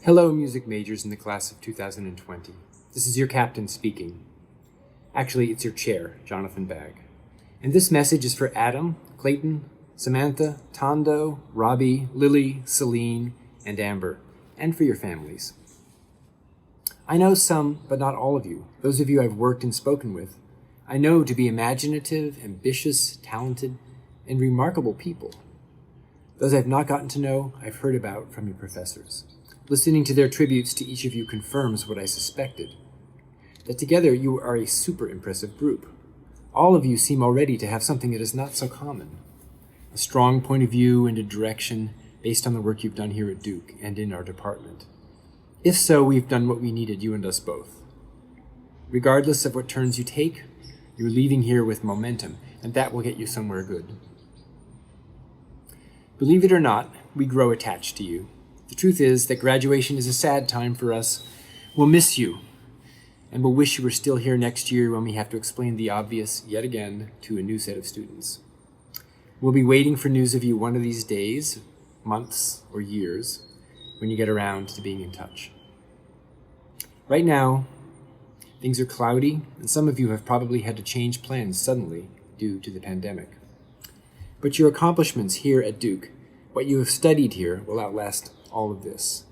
Hello, music majors in the class of 2020. This is your captain speaking. Actually, it's your chair, Jonathan Bagg. And this message is for Adam, Clayton, Samantha, Tondo, Robby, Lily, Celine, and Amber, and for your families. I know some, but not all of you, those of you I've worked and spoken with, I know to be imaginative, ambitious, talented, and remarkable people. Those I've not gotten to know, I've heard about from your professors. Listening to their tributes to each of you confirms what I suspected, that together you are a super impressive group. All of you seem already to have something that is not so common, a strong point of view and a direction based on the work you've done here at Duke and in our department. If so, we've done what we needed, you and us both. Regardless of what turns you take, you're leaving here with momentum, and that will get you somewhere good. Believe it or not, we grow attached to you. The truth is that graduation is a sad time for us. We'll miss you, and we'll wish you were still here next year when we have to explain the obvious yet again to a new set of students. We'll be waiting for news of you one of these days, months, or years, when you get around to being in touch. Right now, things are cloudy, and some of you have probably had to change plans suddenly due to the pandemic. But your accomplishments here at Duke, what you have studied here, will outlast all of this.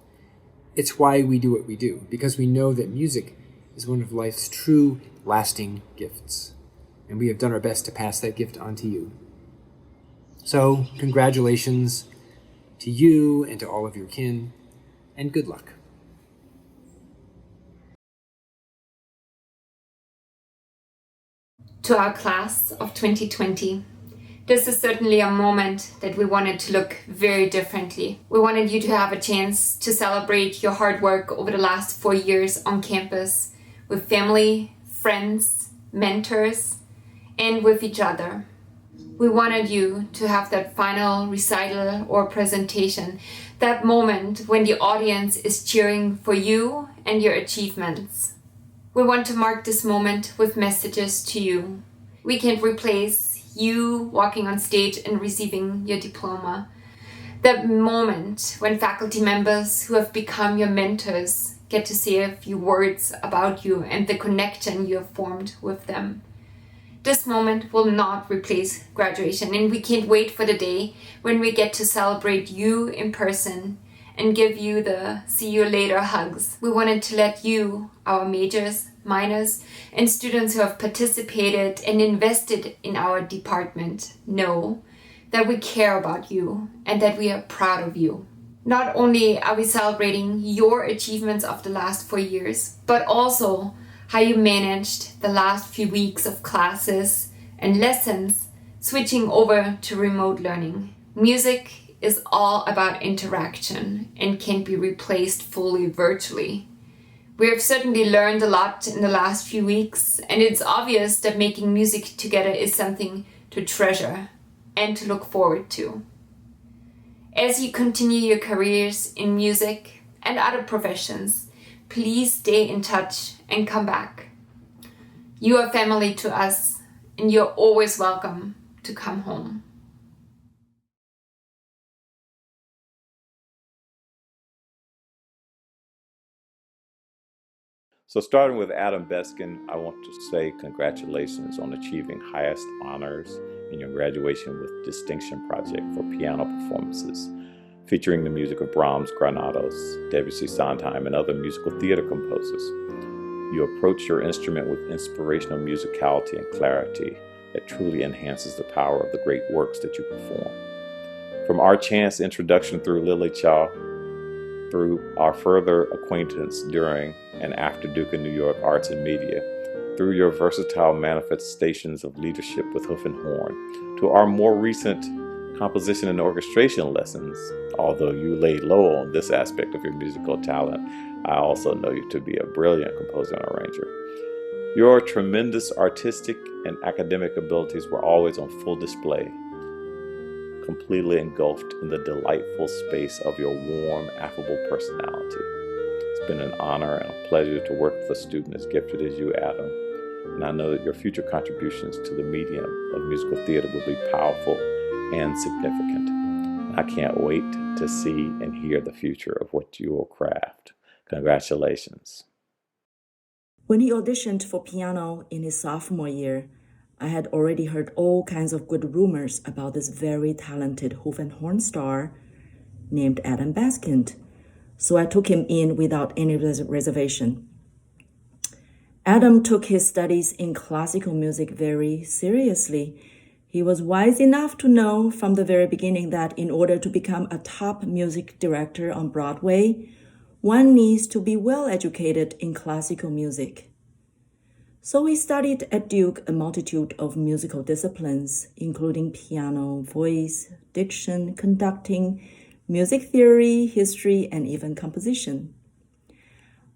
It's why we do what we do, because we know that music is one of life's true, lasting gifts, and we have done our best to pass that gift on to you. So, congratulations to you and to all of your kin, and good luck. To our class of 2020, this is certainly a moment that we wanted to look very differently. We wanted you to have a chance to celebrate your hard work over the last 4 years on campus with family, friends, mentors, and with each other. We wanted you to have that final recital or presentation, that moment when the audience is cheering for you and your achievements. We want to mark this moment with messages to you. We can't replace you walking on stage and receiving your diploma. That moment when faculty members who have become your mentors get to say a few words about you and the connection you have formed with them. This moment will not replace graduation, and we can't wait for the day when we get to celebrate you in person and give you the see you later hugs. We wanted to let you, our majors, minors, and students who have participated and invested in our department know that we care about you and that we are proud of you. Not only are we celebrating your achievements of the last 4 years, but also how you managed the last few weeks of classes and lessons switching over to remote learning. Music is all about interaction and can't be replaced fully virtually. We have certainly learned a lot in the last few weeks, and it's obvious that making music together is something to treasure and to look forward to. As you continue your careers in music and other professions, please stay in touch and come back. You are family to us, and you're always welcome to come home. So starting with Adam Baskin, I want to say congratulations on achieving highest honors in your graduation with distinction project for piano performances, featuring the music of Brahms, Granados, Debussy, Sondheim, and other musical theater composers. You approach your instrument with inspirational musicality and clarity that truly enhances the power of the great works that you perform. From our chance introduction through Lily Cha, through our further acquaintance during and after Duke and New York Arts and Media, through your versatile manifestations of leadership with Hoof and Horn, to our more recent composition and orchestration lessons. Although you laid low on this aspect of your musical talent, I also know you to be a brilliant composer and arranger. Your tremendous artistic and academic abilities were always on full display, completely engulfed in the delightful space of your warm, affable personality. It's been an honor and a pleasure to work with a student as gifted as you, Adam, and I know that your future contributions to the medium of musical theater will be powerful and significant. I can't wait to see and hear the future of what you will craft. Congratulations. When he auditioned for piano in his sophomore year, I had already heard all kinds of good rumors about this very talented hoof and horn star named Adam Baskin, so I took him in without any reservation. Adam took his studies in classical music very seriously. He was wise enough to know from the very beginning that in order to become a top music director on Broadway, one needs to be well educated in classical music. So he studied at Duke a multitude of musical disciplines, including piano, voice, diction, conducting, music theory, history, and even composition.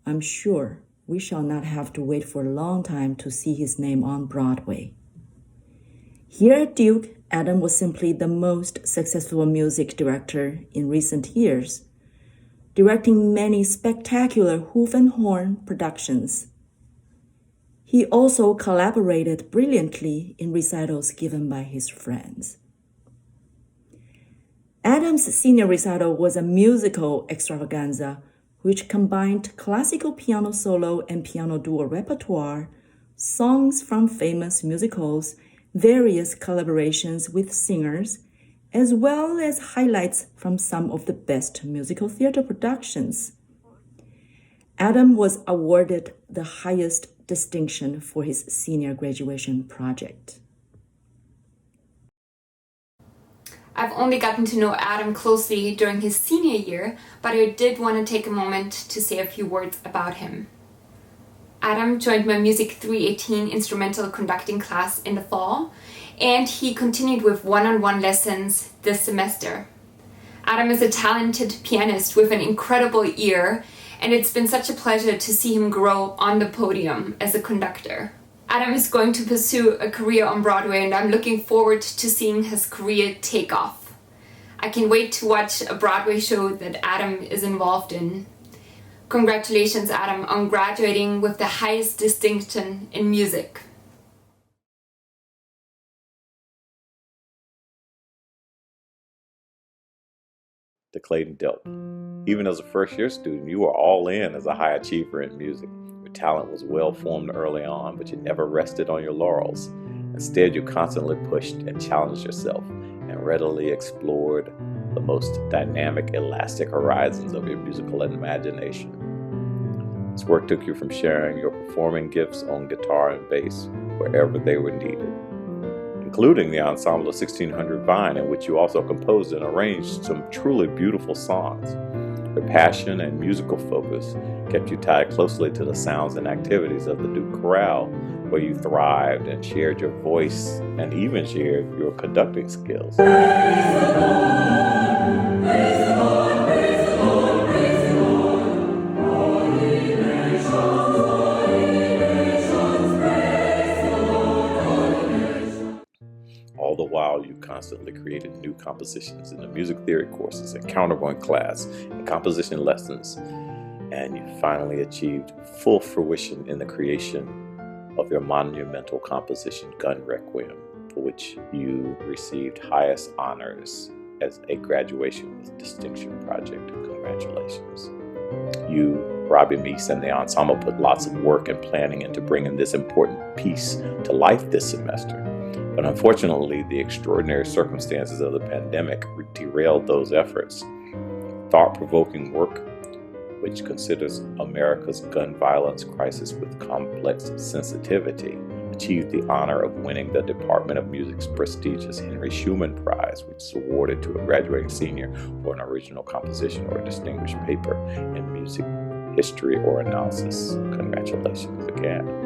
I'm sure we shall not have to wait for a long time to see his name on Broadway. Here at Duke, Adam was simply the most successful music director in recent years, directing many spectacular hoof and horn productions. He also collaborated brilliantly in recitals given by his friends. Adam's senior recital was a musical extravaganza which combined classical piano solo and piano duo repertoire, songs from famous musicals, various collaborations with singers, as well as highlights from some of the best musical theater productions. Adam was awarded the highest distinction for his senior graduation project. I've only gotten to know Adam closely during his senior year, but I did want to take a moment to say a few words about him. Adam joined my Music 318 instrumental conducting class in the fall, and he continued with one-on-one lessons this semester. Adam is a talented pianist with an incredible ear, and it's been such a pleasure to see him grow on the podium as a conductor. Adam is going to pursue a career on Broadway, and I'm looking forward to seeing his career take off. I can wait to watch a Broadway show that Adam is involved in. Congratulations, Adam, on graduating with the highest distinction in music. To Clayton dealt. Even as a first-year student, you were all in as a high achiever in music. Your talent was well-formed early on, but you never rested on your laurels. Instead, you constantly pushed and challenged yourself and readily explored the most dynamic, elastic horizons of your musical imagination. This work took you from sharing your performing gifts on guitar and bass wherever they were needed, including the ensemble of 1600 Vine, in which you also composed and arranged some truly beautiful songs. Your passion and musical focus kept you tied closely to the sounds and activities of the Duke Chorale, where you thrived and shared your voice and even shared your conducting skills. All the while, you constantly created new compositions in the music theory courses and counterpoint class and composition lessons, and you finally achieved full fruition in the creation of your monumental composition, Gun Requiem, for which you received highest honors as a graduation with distinction project. Congratulations. You, Robby, Meese, and the ensemble put lots of work and planning into bringing this important piece to life this semester. But unfortunately, the extraordinary circumstances of the pandemic derailed those efforts. Thought-provoking work, which considers America's gun violence crisis with complex sensitivity, achieved the honor of winning the Department of Music's prestigious Henry Schumann Prize, which is awarded to a graduating senior for an original composition or a distinguished paper in music history or analysis. Congratulations again.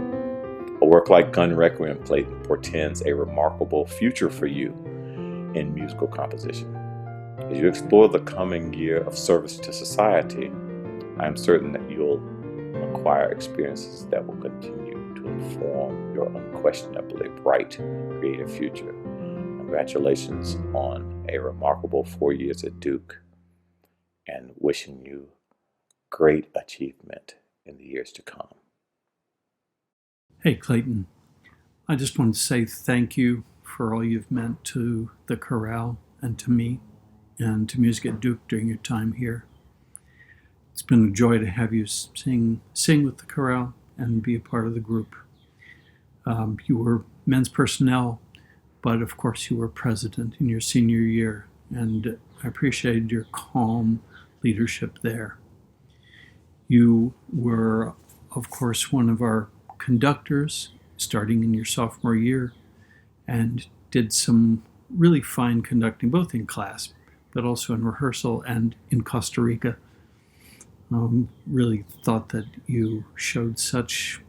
A work like Gun Requiem, Clayton, portends a remarkable future for you in musical composition. As you explore the coming year of service to society, I am certain that you'll acquire experiences that will continue to inform your unquestionably bright, creative future. Congratulations on a remarkable 4 years at Duke, and wishing you great achievement in the years to come. Hey, Clayton. I just wanted to say thank you for all you've meant to the chorale and to me and to music at Duke during your time here. It's been a joy to have you sing with the chorale and be a part of the group. You were men's personnel, but of course you were president in your senior year, and I appreciated your calm leadership there. You were, of course, one of our conductors starting in your sophomore year, and did some really fine conducting, both in class, but also in rehearsal and in Costa Rica. Really thought that you showed such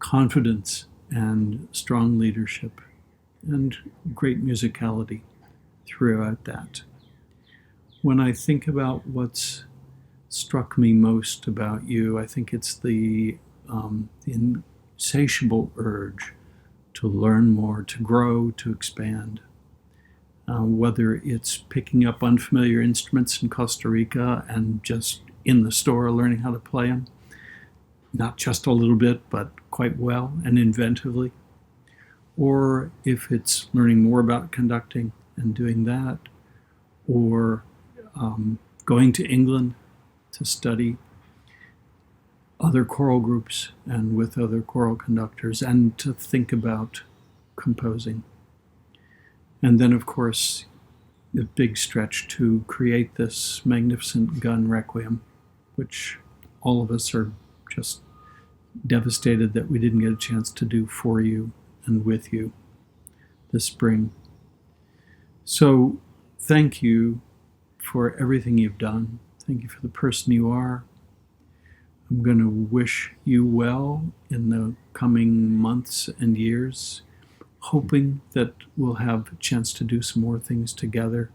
confidence and strong leadership and great musicality throughout that. When I think about what's struck me most about you, I think it's the insatiable urge to learn more, to grow, to expand. Whether it's picking up unfamiliar instruments in Costa Rica and just in the store learning how to play them, not just a little bit, but quite well and inventively. Or if it's learning more about conducting and doing that, or going to England to study other choral groups and with other choral conductors and to think about composing. And then, of course, the big stretch to create this magnificent gun requiem, which all of us are just devastated that we didn't get a chance to do for you and with you this spring. So thank you for everything you've done. Thank you for the person you are. I'm going to wish you well in the coming months and years, hoping that we'll have a chance to do some more things together.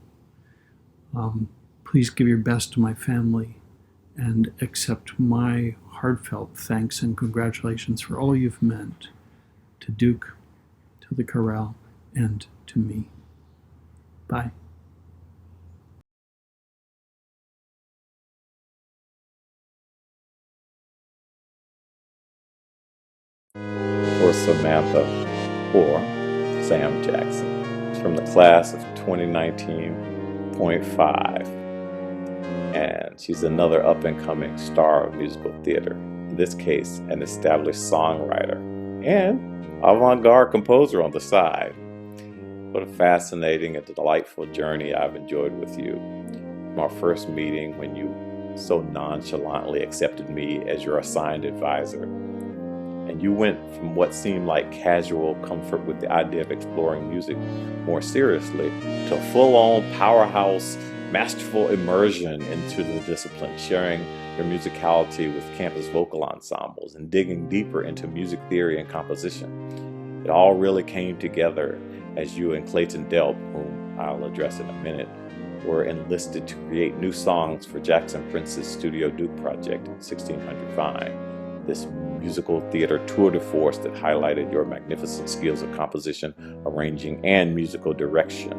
Please give your best to my family and accept my heartfelt thanks and congratulations for all you've meant to Duke, to the chorale, and to me. Bye. For Samantha, or Sam Jackson. It's from the class of 2019.5. And she's another up-and-coming star of musical theater. In this case, an established songwriter and avant-garde composer on the side. What a fascinating and delightful journey I've enjoyed with you. From our first meeting when you so nonchalantly accepted me as your assigned advisor. And you went from what seemed like casual comfort with the idea of exploring music more seriously to a full-on powerhouse, masterful immersion into the discipline, sharing your musicality with campus vocal ensembles and digging deeper into music theory and composition. It all really came together as you and Clayton Delp, whom I'll address in a minute, were enlisted to create new songs for Jackson Prince's Studio Duke project, 1600 Vine. This musical theater tour de force that highlighted your magnificent skills of composition, arranging, and musical direction.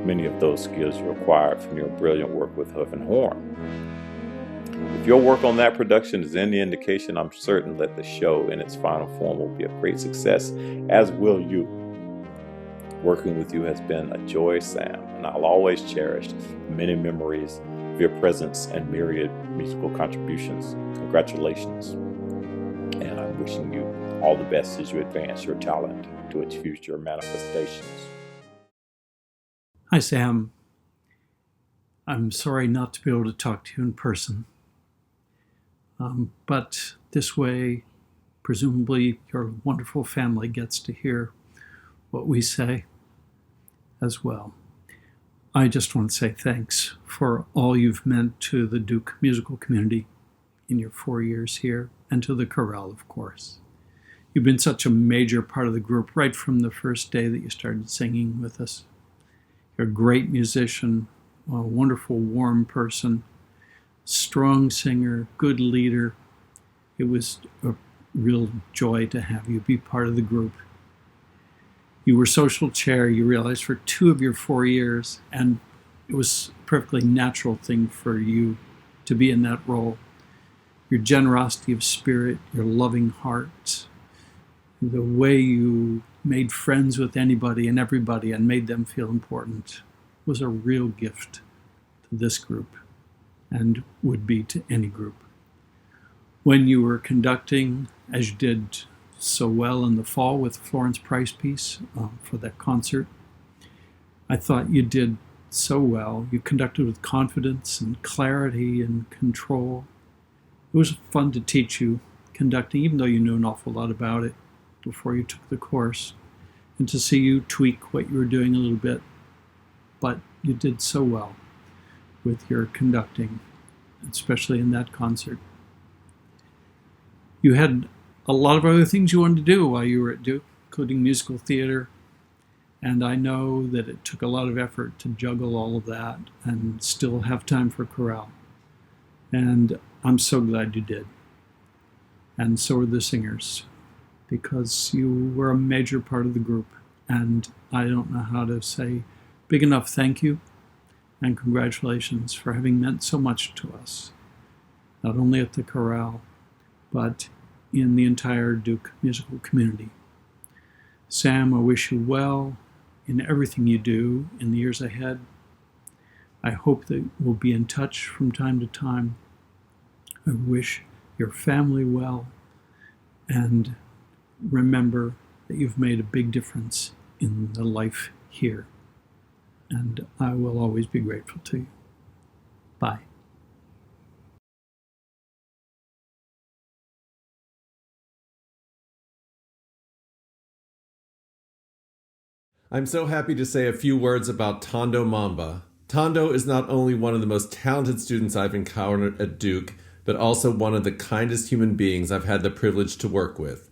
Many of those skills you acquired from your brilliant work with Hoof and Horn. If your work on that production is any indication, I'm certain that the show in its final form will be a great success, as will you. Working with you has been a joy, Sam, and I'll always cherish the many memories of your presence and myriad musical contributions. Congratulations. And I'm wishing you all the best as you advance your talent to its future manifestations. Hi, Sam. I'm sorry not to be able to talk to you in person. But this way, presumably, your wonderful family gets to hear what we say as well. I just want to say thanks for all you've meant to the Duke musical community in your 4 years here, and to the chorale, of course. You've been such a major part of the group right from the first day that you started singing with us. You're a great musician, a wonderful, warm person, strong singer, good leader. It was a real joy to have you be part of the group. You were social chair, you realized, for 2 of your 4 years, and it was a perfectly natural thing for you to be in that role. Your generosity of spirit, your loving heart, the way you made friends with anybody and everybody and made them feel important was a real gift to this group. and would be to any group. When you were conducting, as you did so well in the fall with the Florence Price piece for that concert, I thought you did so well. You conducted with confidence and clarity and control. It was fun to teach you conducting, even though you knew an awful lot about it before you took the course, and to see you tweak what you were doing a little bit. But you did so well with your conducting, especially in that concert. You had a lot of other things you wanted to do while you were at Duke, including musical theater, and I know that it took a lot of effort to juggle all of that and still have time for chorale. And I'm so glad you did. And so are the singers, because you were a major part of the group. And I don't know how to say big enough thank you and congratulations for having meant so much to us, not only at the chorale, but in the entire Duke musical community. Sam, I wish you well in everything you do in the years ahead. I hope that we'll be in touch from time to time. I wish your family well, and remember that you've made a big difference in the life here. And I will always be grateful to you. Bye. I'm so happy to say a few words about Tondo Mamba. Tondo is not only one of the most talented students I've encountered at Duke, but also one of the kindest human beings I've had the privilege to work with.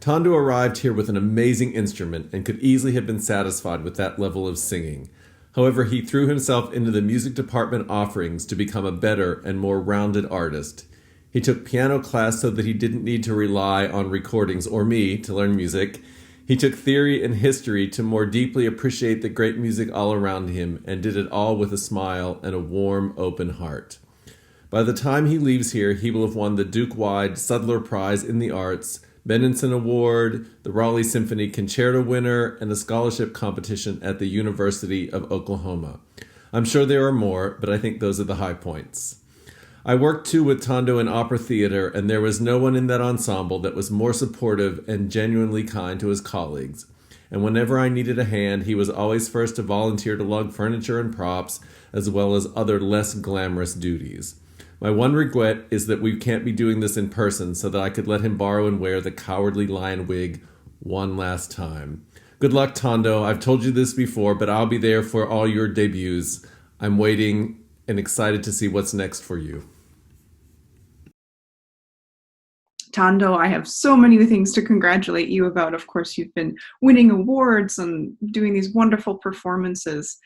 Tondo arrived here with an amazing instrument and could easily have been satisfied with that level of singing. However, he threw himself into the music department offerings to become a better and more rounded artist. He took piano class so that he didn't need to rely on recordings or me to learn music. He took theory and history to more deeply appreciate the great music all around him, and did it all with a smile and a warm, open heart. By the time he leaves here, he will have won the Duke-wide Sutler Prize in the Arts, Benenson Award, the Raleigh Symphony Concerto winner, and a scholarship competition at the University of Oklahoma. I'm sure there are more, but I think those are the high points. I worked too with Tondo in opera theater, and there was no one in that ensemble that was more supportive and genuinely kind to his colleagues. And whenever I needed a hand, he was always first to volunteer to lug furniture and props, as well as other less glamorous duties. My one regret is that we can't be doing this in person so that I could let him borrow and wear the cowardly lion wig one last time. Good luck, Tondo. I've told you this before, but I'll be there for all your debuts. I'm waiting and excited to see what's next for you. Tondo, I have so many things to congratulate you about. Of course, you've been winning awards and doing these wonderful performances.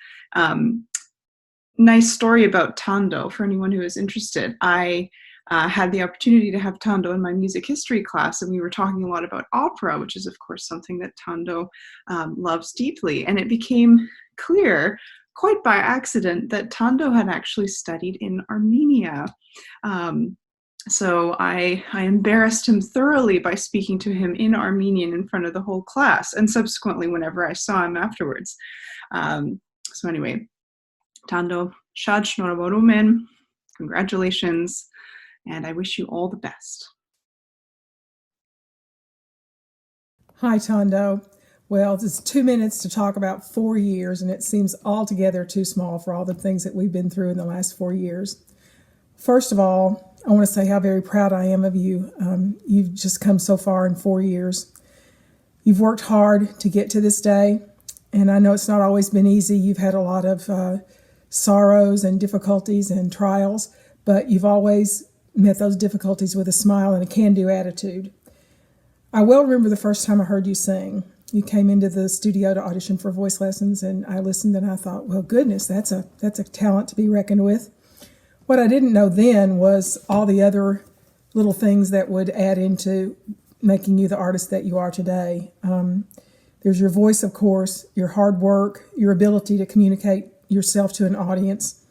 Nice story about Tondo for anyone who is interested. I had the opportunity to have Tondo in my music history class, and we were talking a lot about opera, which is, of course, something that Tondo loves deeply. And it became clear, quite by accident, that Tondo had actually studied in Armenia. So I embarrassed him thoroughly by speaking to him in Armenian in front of the whole class, and subsequently whenever I saw him afterwards. So anyway, Tondo, Shad Shnoraborumen, congratulations, and I wish you all the best. Hi, Tondo. Well, it's 2 minutes to talk about 4 years, and it seems altogether too small for all the things that we've been through in the last 4 years. First of all, I want to say how very proud I am of you. You've just come so far in 4 years. You've worked hard to get to this day, and I know it's not always been easy. You've had a lot of sorrows and difficulties and trials, but you've always met those difficulties with a smile and a can-do attitude. I well remember the first time I heard you sing. You came into the studio to audition for voice lessons, and I listened and I thought, well, goodness, that's a talent to be reckoned with. What I didn't know then was all the other little things that would add into making you the artist that you are today. There's your voice, of course, your hard work, your ability to communicate yourself to an audience,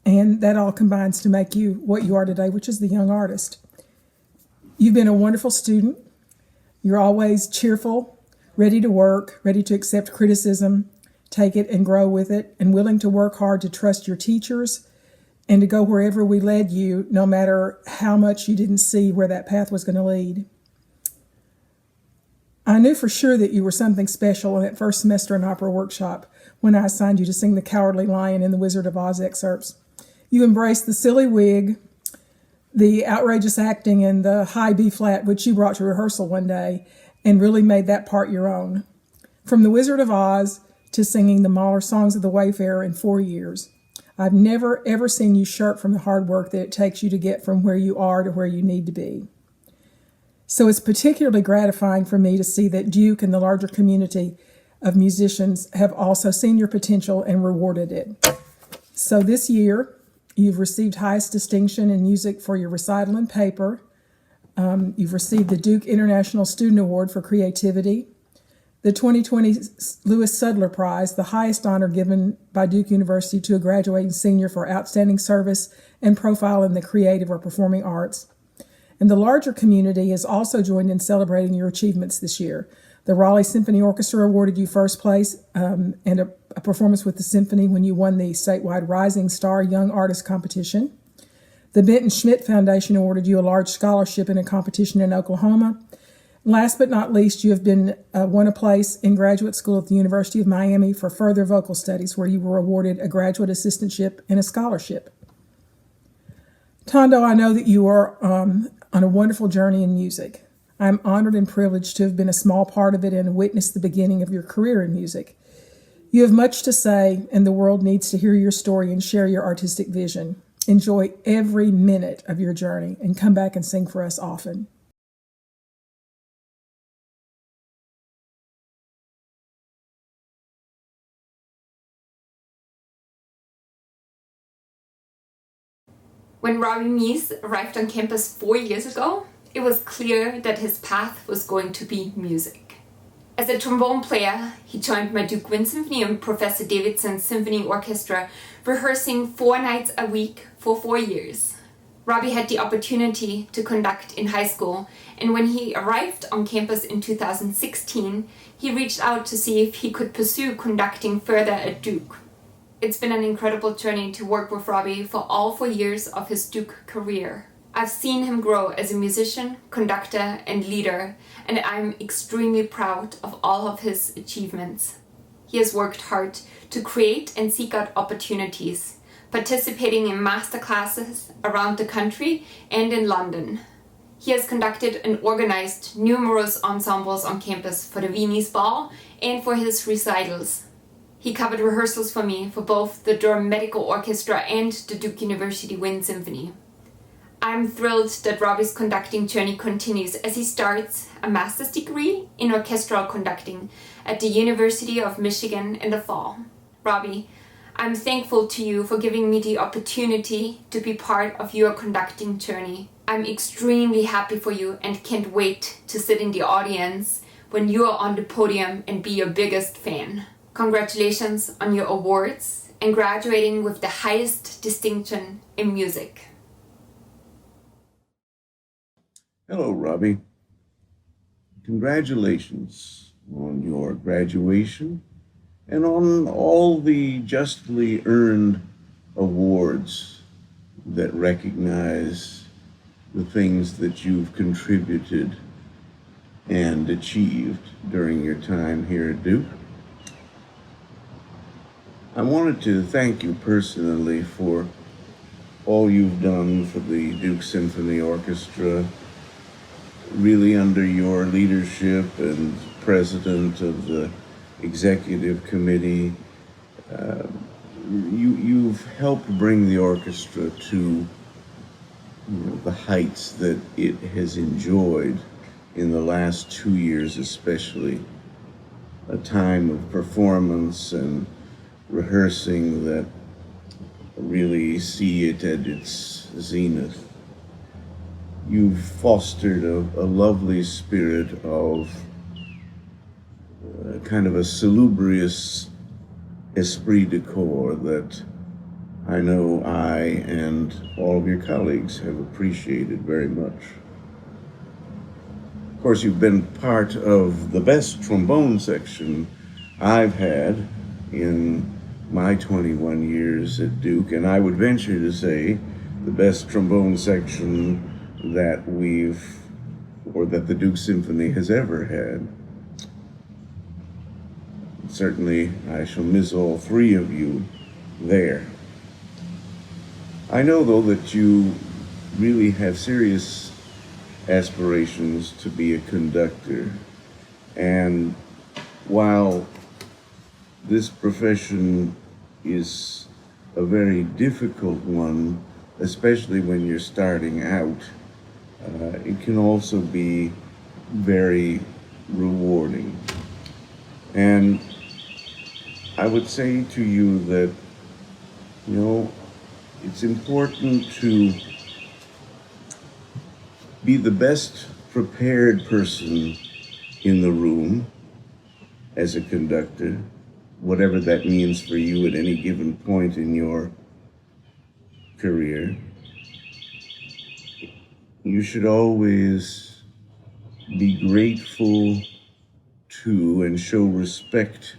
and that all combines to make you what you are today, which is the young artist. You've been a wonderful student. You're always cheerful, ready to work, ready to accept criticism, take it and grow with it, and willing to work hard to trust your teachers, and to go wherever we led you, no matter how much you didn't see where that path was going to lead. I knew for sure that you were something special in that first semester in opera workshop when I assigned you to sing the Cowardly Lion in the Wizard of Oz excerpts. You embraced the silly wig, the outrageous acting, and the high B flat, which you brought to rehearsal one day, and really made that part your own. From the Wizard of Oz to singing the Mahler songs of the Wayfarer in 4 years, I've never, ever seen you shirk from the hard work that it takes you to get from where you are to where you need to be. So it's particularly gratifying for me to see that Duke and the larger community of musicians have also seen your potential and rewarded it. So this year, you've received highest distinction in music for your recital and paper. You've received the Duke International Student Award for Creativity, the 2020 Louis Sutler Prize, the highest honor given by Duke University to a graduating senior for outstanding service and profile in the creative or performing arts. And the larger community has also joined in celebrating your achievements this year. The Raleigh Symphony Orchestra awarded you first place and a performance with the symphony when you won the statewide Rising Star Young Artist Competition. The Benton Schmidt Foundation awarded you a large scholarship in a competition in Oklahoma. Last but not least, you have been won a place in graduate school at the University of Miami for further vocal studies, where you were awarded a graduate assistantship and a scholarship. Tondo, I know that you are on a wonderful journey in music. I'm honored and privileged to have been a small part of it and witnessed the beginning of your career in music. You have much to say, and the world needs to hear your story and share your artistic vision. Enjoy every minute of your journey and come back and sing for us often. When Robby Mies arrived on campus 4 years ago, it was clear that his path was going to be music. As a trombone player, he joined my Duke Wind Symphony and Professor Davidson's Symphony Orchestra, rehearsing 4 nights a week for 4 years. Robby had the opportunity to conduct in high school, and when he arrived on campus in 2016, he reached out to see if he could pursue conducting further at Duke. It's been an incredible journey to work with Robby for all 4 years of his Duke career. I've seen him grow as a musician, conductor, and leader, and I'm extremely proud of all of his achievements. He has worked hard to create and seek out opportunities, participating in masterclasses around the country and in London. He has conducted and organized numerous ensembles on campus for the Viennese Ball and for his recitals. He covered rehearsals for me for both the Durham Medical Orchestra and the Duke University Wind Symphony. I'm thrilled that Robby's conducting journey continues as he starts a master's degree in orchestral conducting at the University of Michigan in the fall. Robby, I'm thankful to you for giving me the opportunity to be part of your conducting journey. I'm extremely happy for you and can't wait to sit in the audience when you are on the podium and be your biggest fan. Congratulations on your awards and graduating with the highest distinction in music. Hello, Robby. Congratulations on your graduation and on all the justly earned awards that recognize the things that you've contributed and achieved during your time here at Duke. I wanted to thank you personally for all you've done for the Duke Symphony Orchestra, really under your leadership and president of the executive committee. You've helped bring the orchestra to the heights that it has enjoyed in the last 2 years, especially. A time of performance and rehearsing that really see it at its zenith. You've fostered a lovely spirit of kind of a salubrious esprit de corps that I know I and all of your colleagues have appreciated very much. Of course, you've been part of the best trombone section I've had in my 21 years at Duke, and I would venture to say the best trombone section that that the Duke Symphony has ever had. Certainly, I shall miss all three of you there. I know, though, that you really have serious aspirations to be a conductor. And while this profession is a very difficult one, especially when you're starting out, it can also be very rewarding. And I would say to you that, it's important to be the best prepared person in the room as a conductor, whatever that means for you at any given point in your career. You should always be grateful to and show respect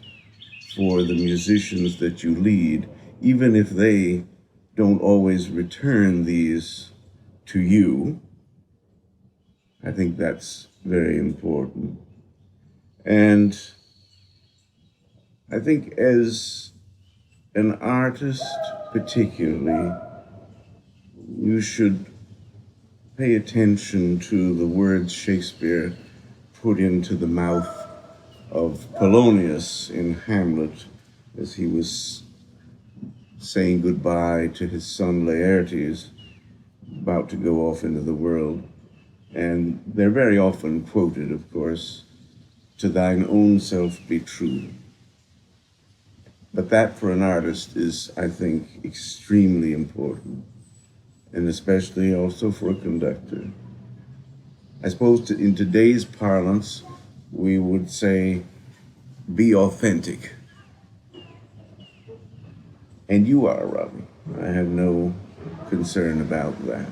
for the musicians that you lead, even if they don't always return these to you. I think that's very important. And I think as an artist particularly, you should pay attention to the words Shakespeare put into the mouth of Polonius in Hamlet as he was saying goodbye to his son Laertes, about to go off into the world. And they're very often quoted, of course, "To thine own self be true." But that for an artist is, I think, extremely important, and especially also for a conductor. I suppose in today's parlance, we would say, be authentic. And you are, Robby. I have no concern about that.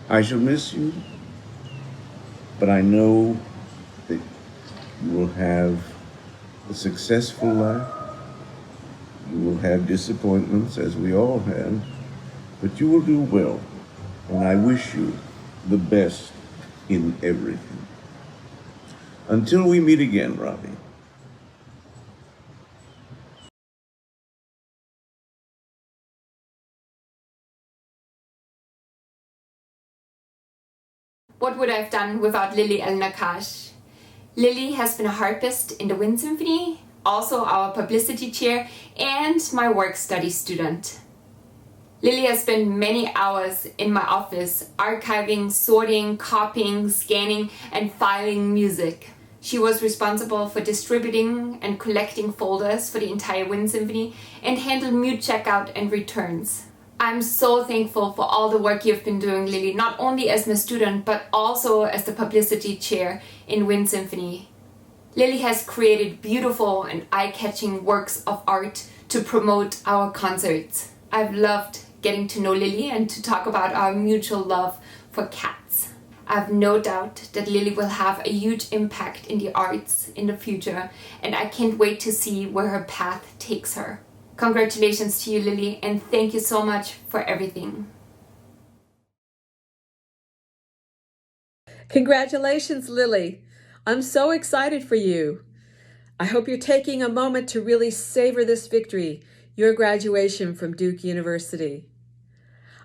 I shall miss you, but I know that you will have a successful life. You will have disappointments, as we all have, but you will do well, and I wish you the best in everything. Until we meet again, Robby. What would I have done without Lily and Akash? Lily has been a harpist in the Wind Symphony, also our publicity chair, and my work study student. Lily has spent many hours in my office archiving, sorting, copying, scanning, and filing music. She was responsible for distributing and collecting folders for the entire Wind Symphony and handled mute checkout and returns. I'm so thankful for all the work you've been doing, Lily, not only as my student, but also as the publicity chair in Wind Symphony. Lily has created beautiful and eye-catching works of art to promote our concerts. I've loved getting to know Lily and to talk about our mutual love for cats. I've no doubt that Lily will have a huge impact in the arts in the future, and I can't wait to see where her path takes her. Congratulations to you, Lily, and thank you so much for everything. Congratulations, Lily. I'm so excited for you. I hope you're taking a moment to really savor this victory, your graduation from Duke University.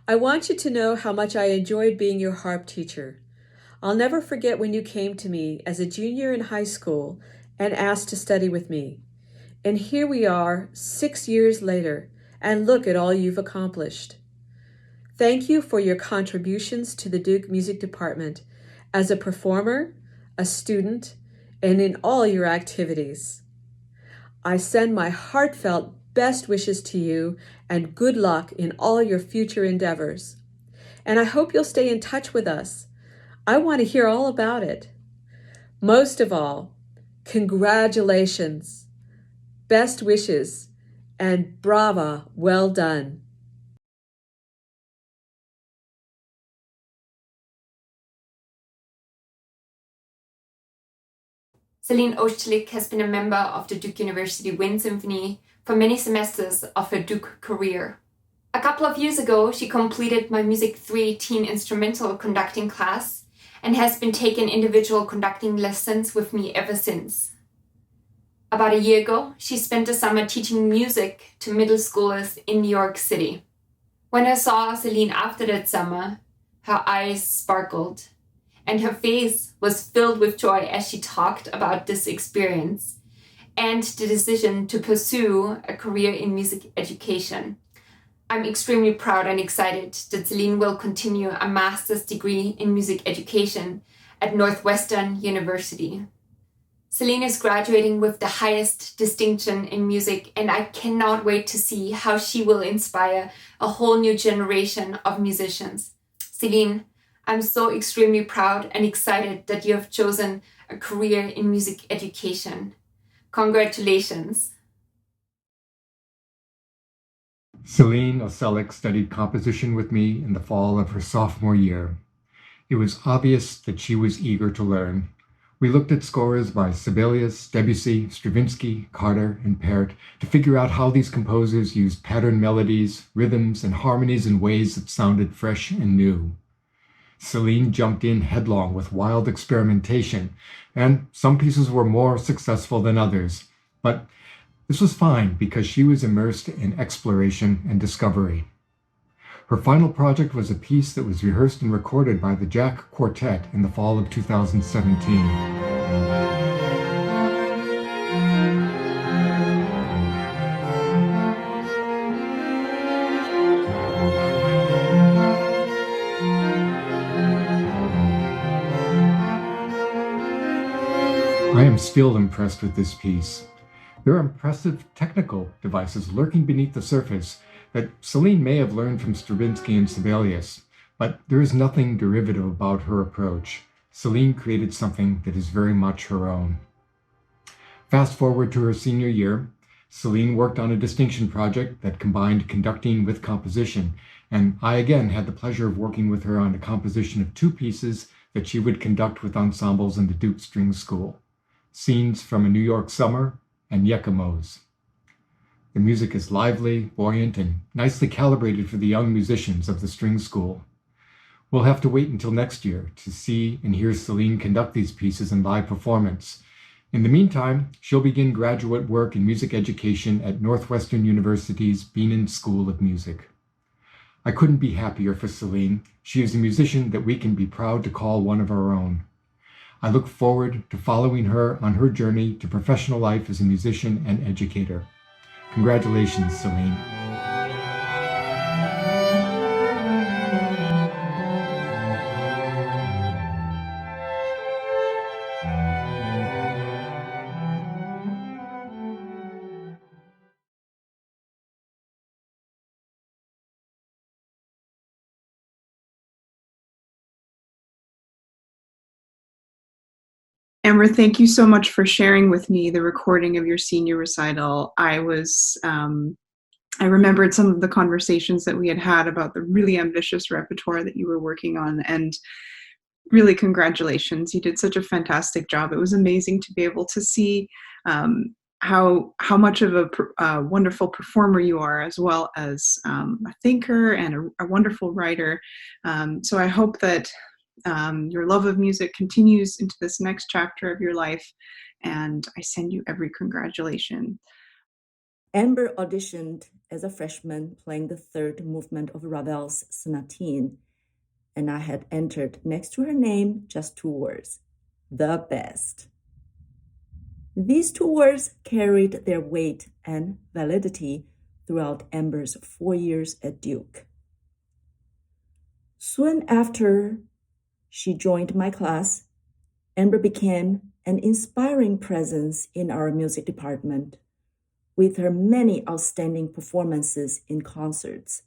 I want you to know how much I enjoyed being your harp teacher. I'll never forget when you came to me as a junior in high school and asked to study with me. And here we are 6 years later, and look at all you've accomplished. Thank you for your contributions to the Duke Music Department as a performer, a student, and in all your activities. I send my heartfelt best wishes to you and good luck in all your future endeavors. And I hope you'll stay in touch with us. I want to hear all about it. Most of all, congratulations, best wishes, and brava, well done. Celine Oesterlich has been a member of the Duke University Wind Symphony for many semesters of her Duke career. A couple of years ago, she completed my Music 3 teen instrumental conducting class and has been taking individual conducting lessons with me ever since. About a year ago, she spent the summer teaching music to middle schoolers in New York City. When I saw Celine after that summer, her eyes sparkled and her face was filled with joy as she talked about this experience and the decision to pursue a career in music education. I'm extremely proud and excited that Celine will continue a master's degree in music education at Northwestern University. Celine is graduating with the highest distinction in music, and I cannot wait to see how she will inspire a whole new generation of musicians. Celine, I'm so extremely proud and excited that you have chosen a career in music education. Congratulations. Celine of Selleck studied composition with me in the fall of her sophomore year. It was obvious that she was eager to learn. We looked at scores by Sibelius, Debussy, Stravinsky, Carter, and Pärt to figure out how these composers used pattern melodies, rhythms, and harmonies in ways that sounded fresh and new. Celine jumped in headlong with wild experimentation, and some pieces were more successful than others, but this was fine because she was immersed in exploration and discovery. Her final project was a piece that was rehearsed and recorded by the Jack Quartet in the fall of 2017. I am still impressed with this piece. There are impressive technical devices lurking beneath the surface that Celine may have learned from Stravinsky and Sibelius, but there is nothing derivative about her approach. Celine created something that is very much her own. Fast forward to her senior year, Celine worked on a distinction project that combined conducting with composition, and I again had the pleasure of working with her on a composition of two pieces that she would conduct with ensembles in the Duke String School, Scenes from a New York Summer and Yekimos. The music is lively, buoyant, and nicely calibrated for the young musicians of the string school. We'll have to wait until next year to see and hear Celine conduct these pieces in live performance. In the meantime, she'll begin graduate work in music education at Northwestern University's Bienen School of Music. I couldn't be happier for Celine. She is a musician that we can be proud to call one of our own. I look forward to following her on her journey to professional life as a musician and educator. Congratulations, Celine. Amber, thank you so much for sharing with me the recording of your senior recital. I remembered some of the conversations that we had had about the really ambitious repertoire that you were working on, and really congratulations. You did such a fantastic job. It was amazing to be able to see how much of a wonderful performer you are, as well as a thinker and a wonderful writer. So I hope that your love of music continues into this next chapter of your life, and I send you every congratulation. Amber auditioned as a freshman playing the third movement of Ravel's Sonatine, and I had entered next to her name just two words: the best. These two words carried their weight and validity throughout Amber's 4 years at Duke. Soon after she joined my class, Amber became an inspiring presence in our music department, with her many outstanding performances in concerts,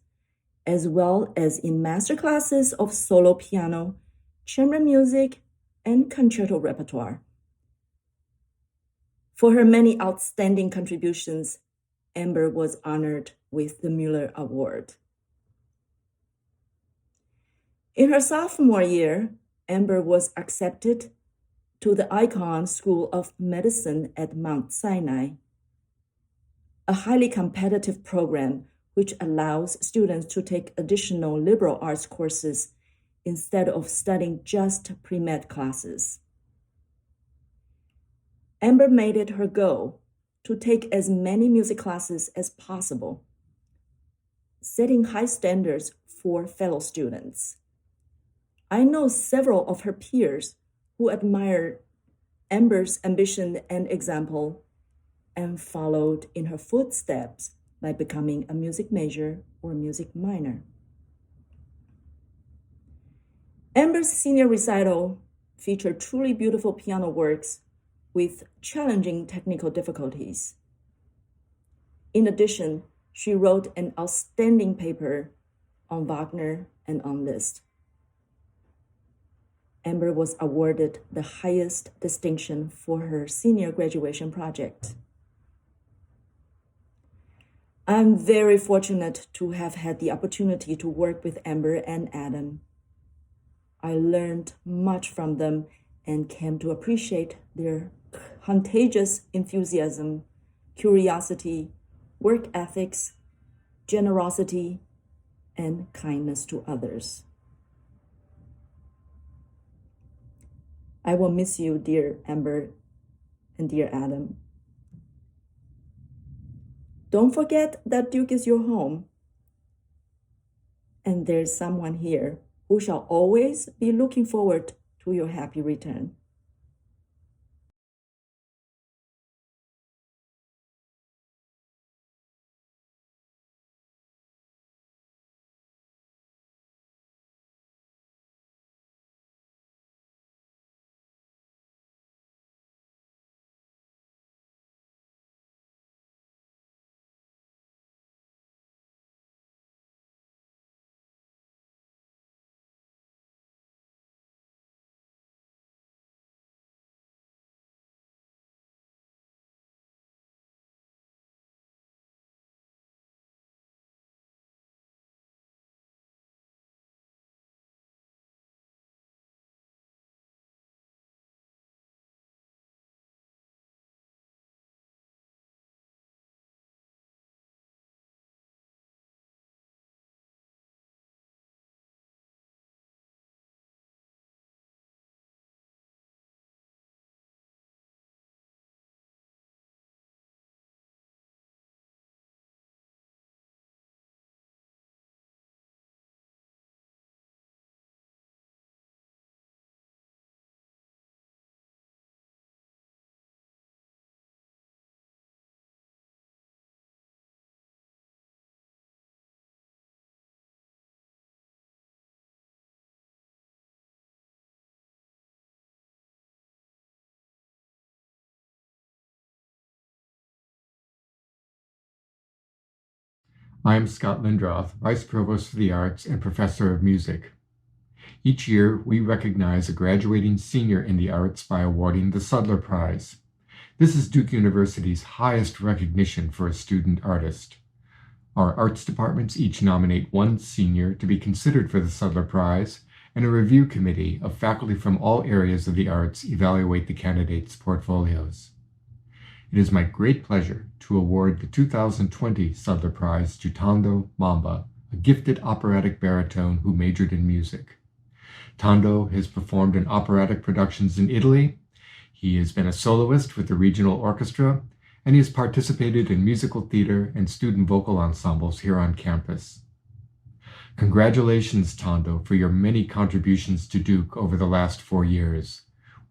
as well as in master classes of solo piano, chamber music, and concerto repertoire. For her many outstanding contributions, Amber was honored with the Mueller Award. In her sophomore year, Amber was accepted to the Icon School of Medicine at Mount Sinai, a highly competitive program which allows students to take additional liberal arts courses instead of studying just pre-med classes. Amber made it her goal to take as many music classes as possible, setting high standards for fellow students. I know several of her peers who admire Amber's ambition and example and followed in her footsteps by becoming a music major or music minor. Amber's senior recital featured truly beautiful piano works with challenging technical difficulties. In addition, she wrote an outstanding paper on Wagner and on Liszt. Amber was awarded the highest distinction for her senior graduation project. I'm very fortunate to have had the opportunity to work with Amber and Adam. I learned much from them and came to appreciate their contagious enthusiasm, curiosity, work ethics, generosity, and kindness to others. I will miss you, dear Amber and dear Adam. Don't forget that Duke is your home, and there's someone here who shall always be looking forward to your happy return. I am Scott Lindroth, Vice Provost for the Arts and Professor of Music. Each year, we recognize a graduating senior in the arts by awarding the Sutler Prize. This is Duke University's highest recognition for a student artist. Our arts departments each nominate one senior to be considered for the Sutler Prize, and a review committee of faculty from all areas of the arts evaluate the candidates' portfolios. It is my great pleasure to award the 2020 Sutler Prize to Tondo Mamba, a gifted operatic baritone who majored in music. Tondo has performed in operatic productions in Italy. He has been a soloist with the regional orchestra, and he has participated in musical theater and student vocal ensembles here on campus. Congratulations, Tondo, for your many contributions to Duke over the last 4 years.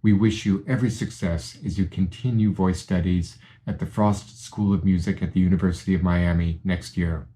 We wish you every success as you continue voice studies at the Frost School of Music at the University of Miami next year.